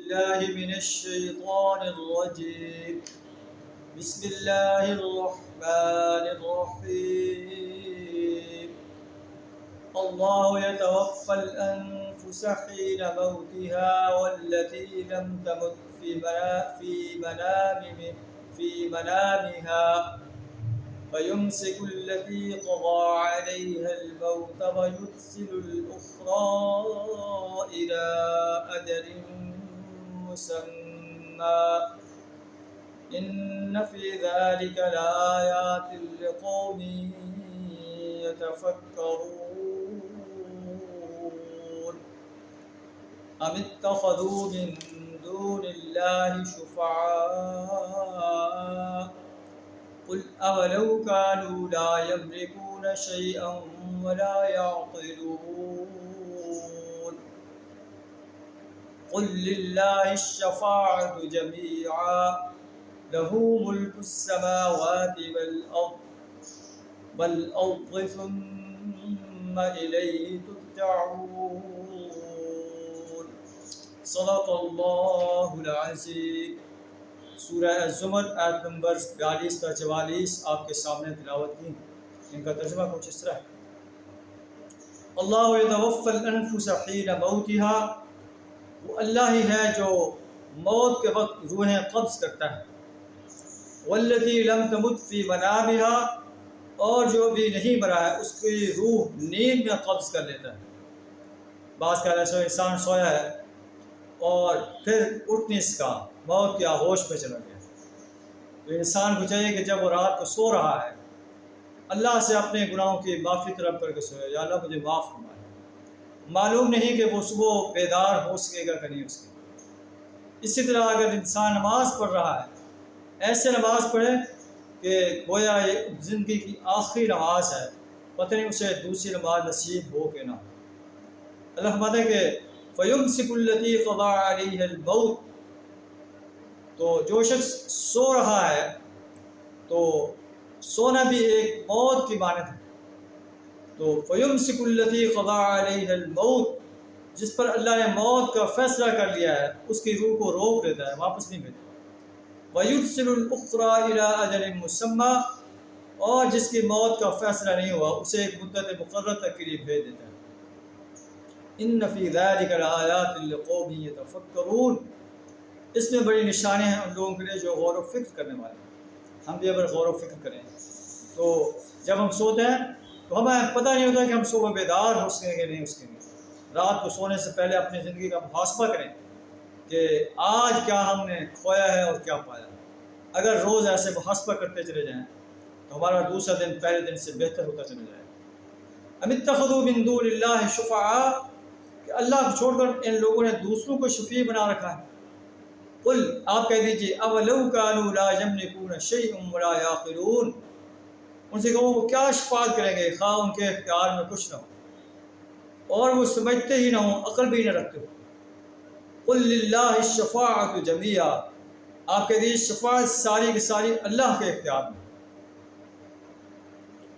بالله من الشيطان الرجيم. بسم الله الرحمن الرحيم. الله يتوفى الأنفس حين موتها والتي لم تمت في منامها فيمسك التي قضى عليها الموت ويرسل الأخرى إلى أجل مسمى إن في ذلك لآيات لقوم يتفكرون. أم اتخذوا من دون الله شفعاء قل أولو كانوا لا يملكون شيئا ولا يعقلون قل لله الشفاعة جميعا له ملك السماوات والأرض ثم إليه ترجعون. صدق اللہ العظیم. سورہ الزمر آیت نمبر 42 تا 44 آپ کے سامنے تلاوت کی. ان کا ترجمہ کچھ اس طرح ہے: اللہ یتوفی الانفس حین موتها، وہ اللہ ہی ہے جو موت کے وقت روحیں قبض کرتا ہے. والتی لم تمت فی منامها، اور جو بھی نہیں مرا ہے اس کی روح نیند میں قبض کر لیتا ہے. بعض کا ایسا انسان سویا ہے اور پھر اٹھ نہیں سکا، موت کے آغوش پہ چلا گیا. تو انسان کو چاہیے کہ جب وہ رات کو سو رہا ہے اللہ سے اپنے گناہوں کی معافی طلب کر کے سوئے، یا اللہ مجھے معاف فرمائے. معلوم نہیں کہ وہ صبح بیدار ہو سکے گا کہ نہیں ہو سکے گا. اسی طرح اگر انسان نماز پڑھ رہا ہے، ایسے نماز پڑھے کہ گویا یہ زندگی کی آخری نماز ہے، پتہ نہیں اسے دوسری نماز نصیب ہو کہ نہ. اللہ فرماتا ہے کہ فَيُمْسِكُ الَّتِي قَضَى عَلَيْهَا الْمَوْتِ، تو جو شخص سو رہا ہے تو سونا بھی ایک موت کی مانند ہے. تو فَيُمْسِكُ الَّتِي قَضَى عَلَيْهَا الْمَوْتِ، جس پر اللہ نے موت کا فیصلہ کر لیا ہے اس کی روح کو روک دیتا ہے، واپس نہیں بھیجتا. وَيُرْسِلُ الْأُخْرَى إِلَىٰ أَجَلٍ مُّسَمًّى، اور جس کی موت کا فیصلہ نہیں ہوا اسے ایک مدت مقررہ تک کے لیے بھیج دیتا ہے. ان فی ذلک لآیات لقوم یتفکرون، اس میں بڑی نشانیاں ہیں ان لوگوں کے لیے جو غور و فکر کرنے والے ہیں. ہم بھی اگر غور و فکر کریں تو جب ہم سوتے ہیں تو ہمیں پتہ نہیں ہوتا کہ ہم صبح بیدار ہو سکیں گے نہیں ہو سکیں گے. رات کو سونے سے پہلے اپنی زندگی کا محاسبہ کریں کہ آج کیا ہم نے کھویا ہے اور کیا پایا. اگر روز ایسے محاسبہ کرتے چلے جائیں تو ہمارا دوسرا دن پہلے دن سے بہتر ہوتا چلا جائے. ام اتخذوا من دون اللہ شفعاء، کہ اللہ کو چھوڑ کر ان لوگوں نے دوسروں کو شفیع بنا رکھا ہے. قل، آپ کہہ دیجئے، اولو کانوا لا یملکون شیئا ولا یعقلون، ان سے کہو وہ کیا شفاعت کریں گے خواہ ان کے اختیار میں کچھ نہ ہو اور وہ سمجھتے ہی نہ ہوں، عقل بھی نہ رکھتے ہو. قل للہ الشفاعۃ جمیعا، آپ کہہ دیجیے شفاعت ساری کی ساری اللہ کے اختیار میں.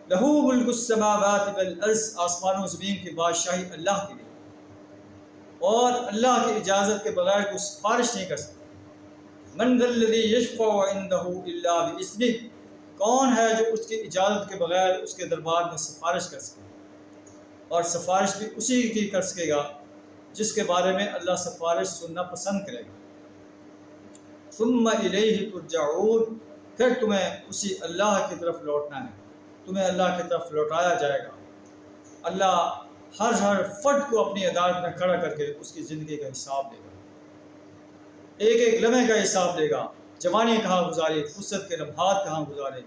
لہ ملک السماوات والارض، آسمانوں و زمین کی بادشاہی اللہ کے لیے، اور اللہ کی اجازت کے بغیر کوئی سفارش نہیں کر سکتا. من ذا الذی یشفع عندہ الا باذنہ، کون ہے جو اس کی اجازت کے بغیر اس کے دربار میں سفارش کر سکے، اور سفارش بھی اسی کی کر سکے گا جس کے بارے میں اللہ سفارش سننا پسند کرے گا. ثم الیہ ترجعون، پھر تمہیں اسی اللہ کی طرف لوٹنا ہے، تمہیں اللہ کی طرف لوٹایا جائے گا. اللہ ہر فرد کو اپنی عدالت میں کھڑا کر کے اس کی زندگی کا حساب دے گا، ایک ایک لمحے کا حساب دے گا. جوانی کہاں گزاری، فرصت کے لمحات کہاں گزارے،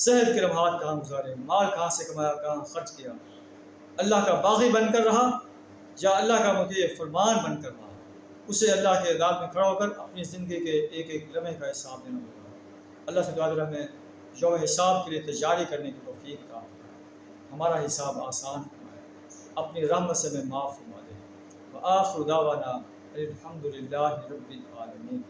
صحت کے لمحات کہاں گزارے، مال کہاں سے کمایا کہاں خرچ کیا، اللہ کا باغی بن کر رہا یا اللہ کا مطیع فرمان بن کر رہا. اسے اللہ کے عدالت میں کھڑا ہو کر اپنی زندگی کے ایک ایک لمحے کا حساب دینا ہوگا. اللہ سے دعا ہمیں یوم حساب کے لیے تیاری کرنے کی توفیق عطا فرمائے، ہمارا حساب آسان فرمائے، اپنی رحمت سے ہمیں معاف فرما دے. وآخر دعوانا الحمد للہ رب العالمین.